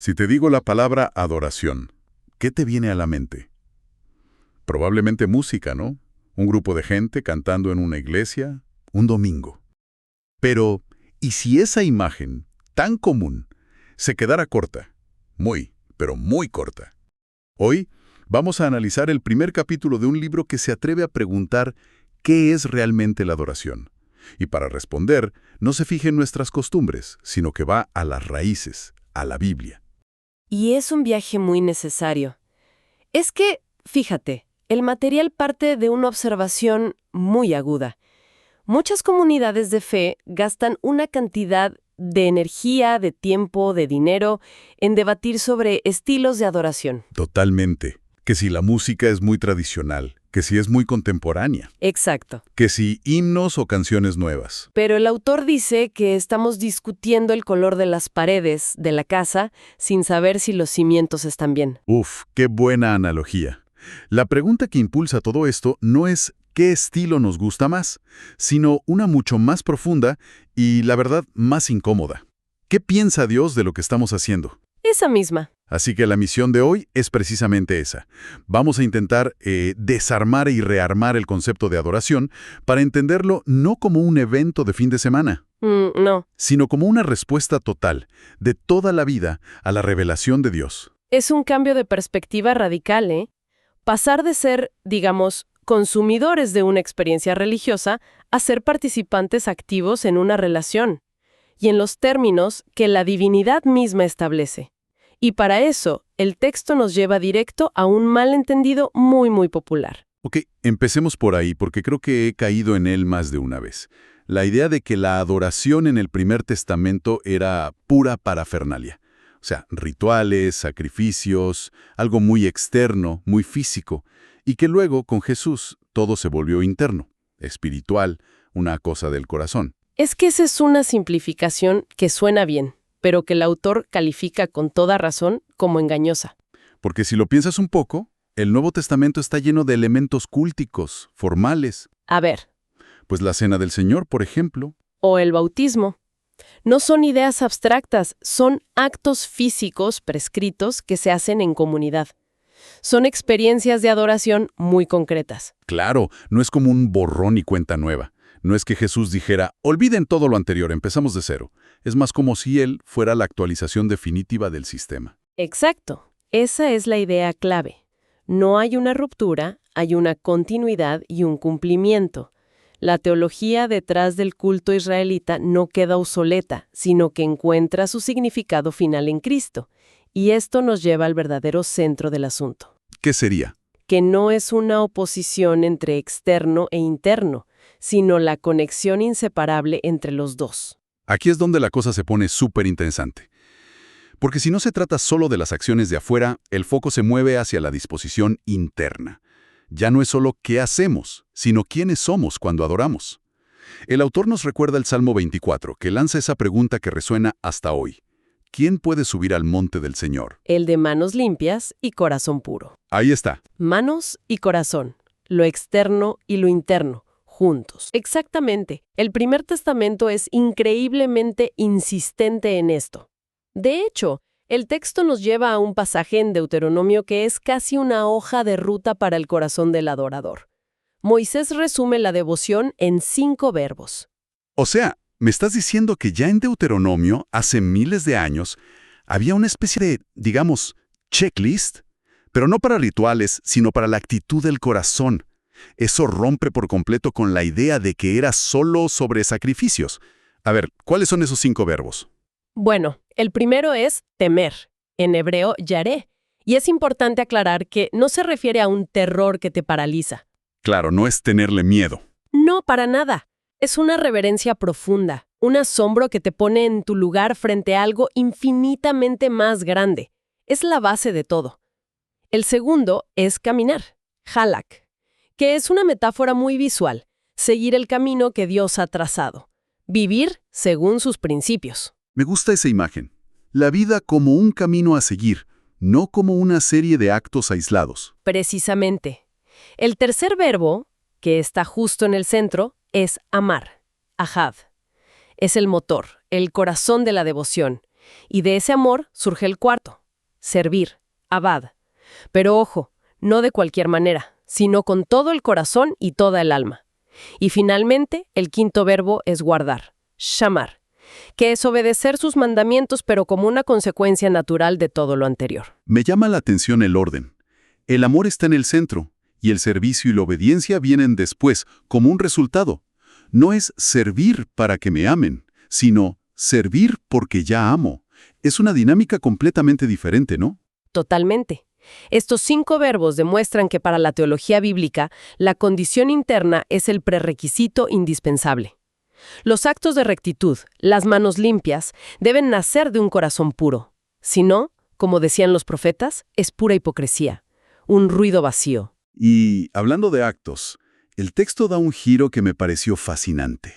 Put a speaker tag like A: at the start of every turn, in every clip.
A: Si te digo la palabra adoración, ¿qué te viene a la mente? Probablemente música, ¿no? Un grupo de gente cantando en una iglesia, un domingo. Pero, ¿y si esa imagen, tan común, se quedara corta? Muy, pero muy corta. Hoy vamos a analizar el primer capítulo de un libro que se atreve a preguntar ¿qué es realmente la adoración? Y para responder, no se fije en nuestras costumbres, sino que va a las raíces, a la Biblia.
B: Y es un viaje muy necesario. Es que, fíjate, el material parte de una observación muy aguda. Muchas comunidades de fe gastan una cantidad de energía, de tiempo, de dinero en debatir sobre estilos de adoración.
A: Totalmente. Que si la música es muy tradicional, que si es muy contemporánea,
B: Exacto.
A: que si himnos o canciones nuevas.
B: Pero el autor dice que estamos discutiendo el color de las paredes de la casa sin saber si los cimientos están bien.
A: Uf, qué buena analogía. La pregunta que impulsa todo esto no es qué estilo nos gusta más, sino una mucho más profunda y, la verdad, más incómoda. ¿Qué piensa Dios de lo que estamos haciendo?
B: Esa misma.
A: Así que la misión de hoy es precisamente esa. Vamos a intentar desarmar y rearmar el concepto de adoración para entenderlo no como un evento de fin de semana,
B: No.
A: sino como una respuesta total de toda la vida a la revelación de Dios.
B: Es un cambio de perspectiva radical, ¿eh? Pasar de ser, digamos, consumidores de una experiencia religiosa a ser participantes activos en una relación, y en los términos que la divinidad misma establece. Y para eso, el texto nos lleva directo a un malentendido muy popular.
A: Ok, empecemos por ahí porque creo que he caído en él más de una vez. La idea de que la adoración en el Primer Testamento era pura parafernalia. O sea, rituales, sacrificios, algo muy externo, muy físico, y que luego, con Jesús, todo se volvió interno, espiritual, una cosa del corazón.
B: Es que esa es una simplificación que suena bien, pero que el autor califica con toda razón como engañosa.
A: Porque si lo piensas un poco, el Nuevo Testamento está lleno de elementos cúlticos, formales.
B: A ver,
A: Pues la Cena del Señor, por ejemplo.
B: o el bautismo. No son ideas abstractas, son actos físicos prescritos que se hacen en comunidad. Son experiencias de adoración muy concretas.
A: Claro, no es como un borrón y cuenta nueva. No es que Jesús dijera, olviden todo lo anterior, empezamos de cero. Es más como si Él fuera la actualización definitiva del sistema.
B: Exacto. Esa es la idea clave. No hay una ruptura, hay una continuidad y un cumplimiento. La teología detrás del culto israelita no queda obsoleta, sino que encuentra su significado final en Cristo. Y esto nos lleva al verdadero centro del asunto.
A: ¿Qué sería?
B: Que no es una oposición entre externo e interno, sino la conexión inseparable entre los dos.
A: Aquí es donde la cosa se pone súper interesante. Porque si no se trata solo de las acciones de afuera, el foco se mueve hacia la disposición interna. Ya no es solo qué hacemos, sino quiénes somos cuando adoramos. El autor nos recuerda el Salmo 24, que lanza esa pregunta que resuena hasta hoy. ¿Quién puede subir al monte del Señor?
B: El de manos limpias y corazón puro.
A: Ahí está.
B: Manos y corazón, lo externo y lo interno, juntos. Exactamente. El Primer Testamento es increíblemente insistente en esto. De hecho, el texto nos lleva a un pasaje en Deuteronomio que es casi una hoja de ruta para el corazón del adorador. Moisés resume la devoción en 5 verbos.
A: O sea, me estás diciendo que ya en Deuteronomio, hace miles de años, había una especie de, digamos, checklist, pero no para rituales, sino para la actitud del corazón. Eso rompe por completo con la idea de que era solo sobre sacrificios. A ver, ¿cuáles son esos 5 verbos?
B: Bueno, el primero es temer, en hebreo yaré, y es importante aclarar que no se refiere a un terror que te paraliza.
A: Claro, no es tenerle miedo.
B: No, para nada. Es una reverencia profunda, un asombro que te pone en tu lugar frente a algo infinitamente más grande. Es la base de todo. El segundo es caminar, halak, que es una metáfora muy visual, seguir el camino que Dios ha trazado, vivir según sus principios.
A: Me gusta esa imagen. La vida como un camino a seguir, no como una serie de actos aislados.
B: Precisamente. El tercer verbo, que está justo en el centro, es amar, ahad. Es el motor, el corazón de la devoción. Y de ese amor surge el cuarto, servir, abad. Pero ojo, no de cualquier manera, sino con todo el corazón y toda el alma. Y finalmente, el quinto verbo es guardar, shamar, que es obedecer sus mandamientos pero como una consecuencia natural de todo lo anterior.
A: Me llama la atención el orden. El amor está en el centro, y el servicio y la obediencia vienen después, como un resultado. No es servir para que me amen, sino servir porque ya amo. Es una dinámica completamente diferente, ¿no?
B: Totalmente. Estos 5 verbos demuestran que para la teología bíblica, la condición interna es el prerequisito indispensable. Los actos de rectitud, las manos limpias, deben nacer de un corazón puro. Si no, como decían los profetas, es pura hipocresía, un ruido vacío.
A: Y hablando de actos, el texto da un giro que me pareció fascinante.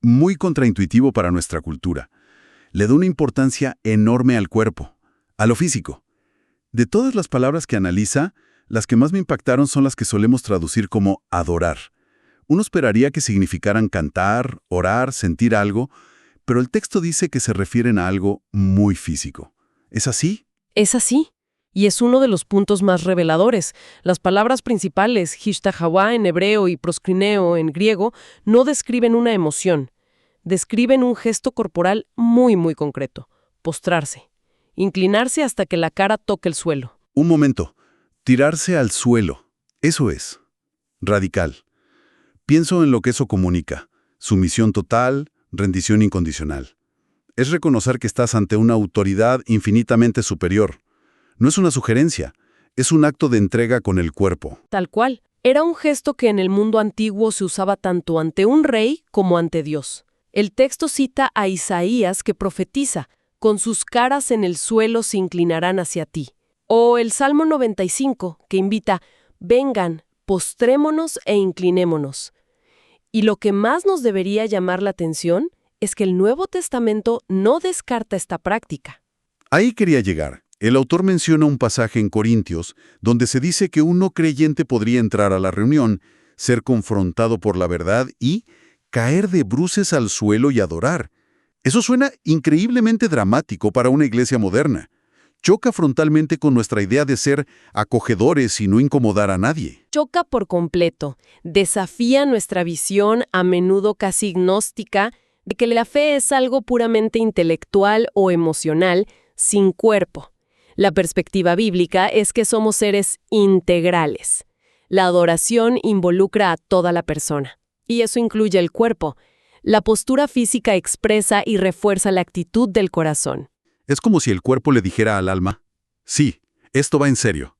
A: Muy contraintuitivo para nuestra cultura. Le da una importancia enorme al cuerpo, a lo físico. De todas las palabras que analiza, las que más me impactaron son las que solemos traducir como adorar. Uno esperaría que significaran cantar, orar, sentir algo, pero el texto dice que se refieren a algo muy físico. ¿Es así?
B: Es así. Y es uno de los puntos más reveladores. Las palabras principales, hishtahawá en hebreo y proskrineo en griego, no describen una emoción. Describen un gesto corporal muy, muy concreto. Postrarse. Inclinarse hasta que la cara toque el suelo.
A: Un momento. Tirarse al suelo. Eso es. Radical. Pienso en lo que eso comunica. Sumisión total, rendición incondicional. Es reconocer que estás ante una autoridad infinitamente superior. No es una sugerencia, es un acto de entrega con el cuerpo.
B: Tal cual. Era un gesto que en el mundo antiguo se usaba tanto ante un rey como ante Dios. El texto cita a Isaías que profetiza, con sus caras en el suelo se inclinarán hacia ti. O el Salmo 95, que invita, vengan, postrémonos e inclinémonos. Y lo que más nos debería llamar la atención es que el Nuevo Testamento no descarta esta práctica.
A: Ahí quería llegar. El autor menciona un pasaje en Corintios donde se dice que un no creyente podría entrar a la reunión, ser confrontado por la verdad y caer de bruces al suelo y adorar. Eso suena increíblemente dramático para una iglesia moderna. Choca frontalmente con nuestra idea de ser acogedores y no incomodar a nadie.
B: Choca por completo, desafía nuestra visión, a menudo casi gnóstica, de que la fe es algo puramente intelectual o emocional, sin cuerpo. La perspectiva bíblica es que somos seres integrales. La adoración involucra a toda la persona, y eso incluye el cuerpo. La postura física expresa y refuerza la actitud del corazón.
A: Es como si el cuerpo le dijera al alma, sí, esto va en serio.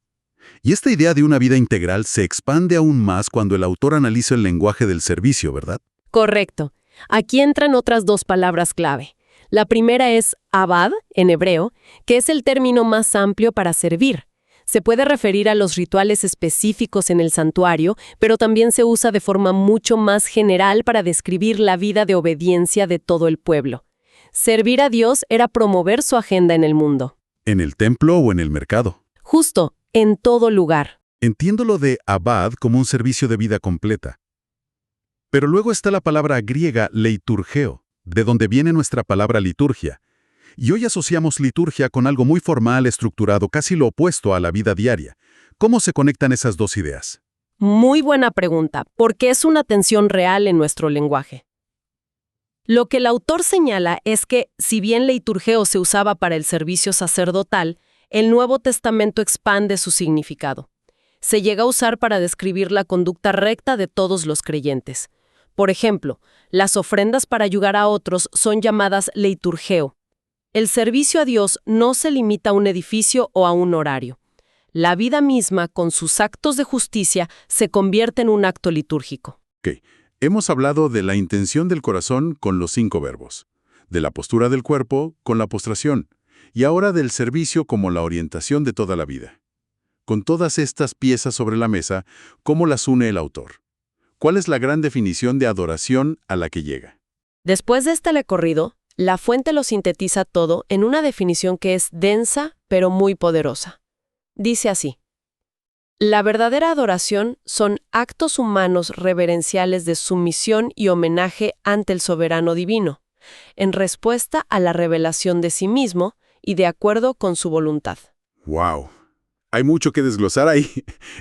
A: Y esta idea de una vida integral se expande aún más cuando el autor analiza el lenguaje del servicio, ¿verdad?
B: Correcto. Aquí entran otras 2 palabras clave. La primera es abad, en hebreo, que es el término más amplio para servir. Se puede referir a los rituales específicos en el santuario, pero también se usa de forma mucho más general para describir la vida de obediencia de todo el pueblo. Servir a Dios era promover su agenda en el mundo.
A: ¿En el templo o en el mercado?
B: Justo, en todo lugar.
A: Entiendo lo de abad como un servicio de vida completa. Pero luego está la palabra griega leiturgeo, de donde viene nuestra palabra liturgia. Y hoy asociamos liturgia con algo muy formal, estructurado, casi lo opuesto a la vida diaria. ¿Cómo se conectan esas 2 ideas?
B: Muy buena pregunta, porque es una tensión real en nuestro lenguaje. Lo que el autor señala es que, si bien leiturgeo se usaba para el servicio sacerdotal, el Nuevo Testamento expande su significado. Se llega a usar para describir la conducta recta de todos los creyentes. Por ejemplo, las ofrendas para ayudar a otros son llamadas leiturgeo. El servicio a Dios no se limita a un edificio o a un horario. La vida misma, con sus actos de justicia, se convierte en un acto litúrgico.
A: Hemos hablado de la intención del corazón con los 5 verbos, de la postura del cuerpo con la postración, y ahora del servicio como la orientación de toda la vida. Con todas estas piezas sobre la mesa, ¿cómo las une el autor? ¿Cuál es la gran definición de adoración a la que llega?
B: Después de este recorrido, la fuente lo sintetiza todo en una definición que es densa, pero muy poderosa. Dice así: la verdadera adoración son actos humanos reverenciales de sumisión y homenaje ante el soberano divino. en respuesta a la revelación de sí mismo y de acuerdo con su voluntad.
A: ¡Wow! Hay mucho que desglosar ahí.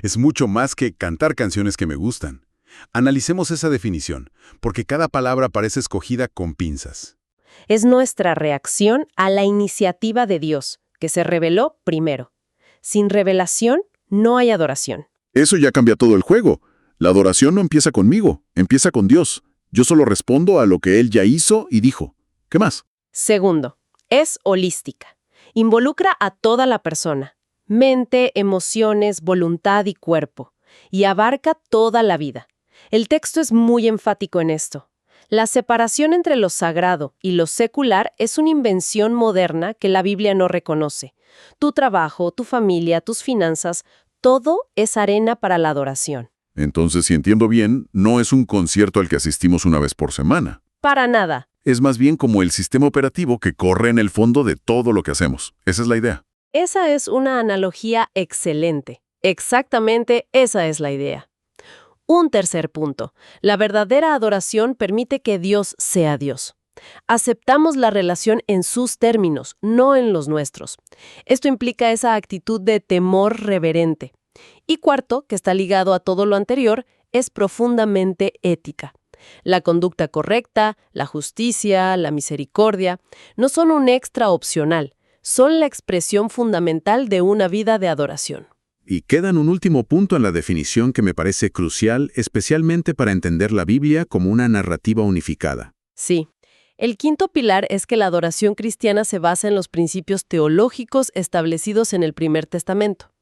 A: Es mucho más que cantar canciones que me gustan. Analicemos esa definición, porque cada palabra parece escogida con pinzas.
B: Es nuestra reacción a la iniciativa de Dios, que se reveló primero. Sin revelación, no hay adoración.
A: Eso ya cambia todo el juego. La adoración no empieza conmigo, empieza con Dios. Yo solo respondo a lo que Él ya hizo y dijo. ¿Qué más?
B: Segundo, es holística. Involucra a toda la persona, mente, emociones, voluntad y cuerpo, y abarca toda la vida. El texto es muy enfático en esto. La separación entre lo sagrado y lo secular es una invención moderna que la Biblia no reconoce. Tu trabajo, tu familia, tus finanzas, todo es arena para la adoración.
A: Entonces, si entiendo bien, no es un concierto al que asistimos una vez por semana.
B: Para nada.
A: Es más bien como el sistema operativo que corre en el fondo de todo lo que hacemos. Esa es la idea.
B: Esa es una analogía excelente. Exactamente esa es la idea. Un tercer punto. La verdadera adoración permite que Dios sea Dios. Aceptamos la relación en sus términos, no en los nuestros. Esto implica esa actitud de temor reverente. Y cuarto, que está ligado a todo lo anterior, es profundamente ética. La conducta correcta, la justicia, la misericordia, no son un extra opcional, son la expresión fundamental de una vida de adoración.
A: Y queda un último punto en la definición que me parece crucial, especialmente para entender la Biblia como una narrativa unificada.
B: Sí. El quinto pilar es que la adoración cristiana se basa en los principios teológicos establecidos en el Primer Testamento.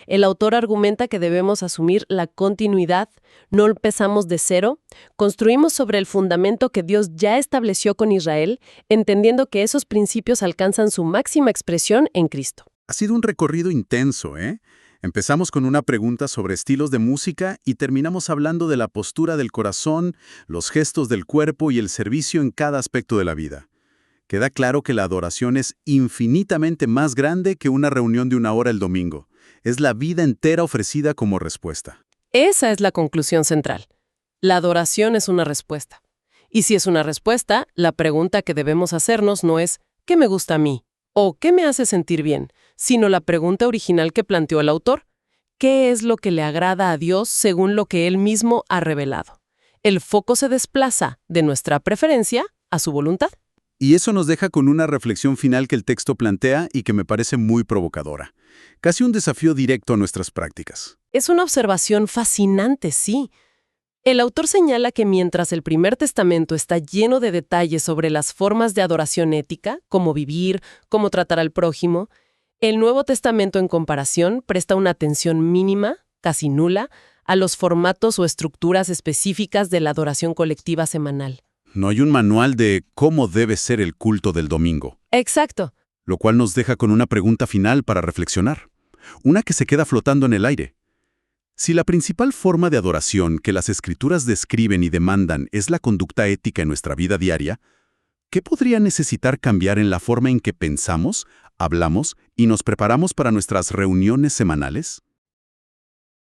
B: El autor argumenta que debemos asumir la continuidad, no empezamos de cero, construimos sobre el fundamento que Dios ya estableció con Israel, entendiendo que esos principios alcanzan su máxima expresión en Cristo.
A: Ha sido un recorrido intenso, ¿eh? Empezamos con una pregunta sobre estilos de música y terminamos hablando de la postura del corazón, los gestos del cuerpo y el servicio en cada aspecto de la vida. Queda claro que la adoración es infinitamente más grande que una reunión de una hora el domingo. Es la vida entera ofrecida como respuesta.
B: Esa es la conclusión central. La adoración es una respuesta. Y si es una respuesta, la pregunta que debemos hacernos no es ¿qué me gusta a mí? O ¿qué me hace sentir bien? Sino la pregunta original que planteó el autor. ¿Qué es lo que le agrada a Dios según lo que Él mismo ha revelado? El foco se desplaza de nuestra preferencia a su voluntad.
A: Y eso nos deja con una reflexión final que el texto plantea y que me parece muy provocadora. Casi un desafío directo a nuestras prácticas.
B: Es una observación fascinante, sí. El autor señala que mientras el Primer Testamento está lleno de detalles sobre las formas de adoración ética, cómo vivir, cómo tratar al prójimo, el Nuevo Testamento en comparación presta una atención mínima, casi nula, a los formatos o estructuras específicas de la adoración colectiva semanal.
A: No hay un manual de cómo debe ser el culto del domingo.
B: Exacto.
A: Lo cual nos deja con una pregunta final para reflexionar. Una que se queda flotando en el aire. Si la principal forma de adoración que las Escrituras describen y demandan es la conducta ética en nuestra vida diaria, ¿qué podría necesitar cambiar en la forma en que pensamos, hablamos y nos preparamos para nuestras reuniones semanales?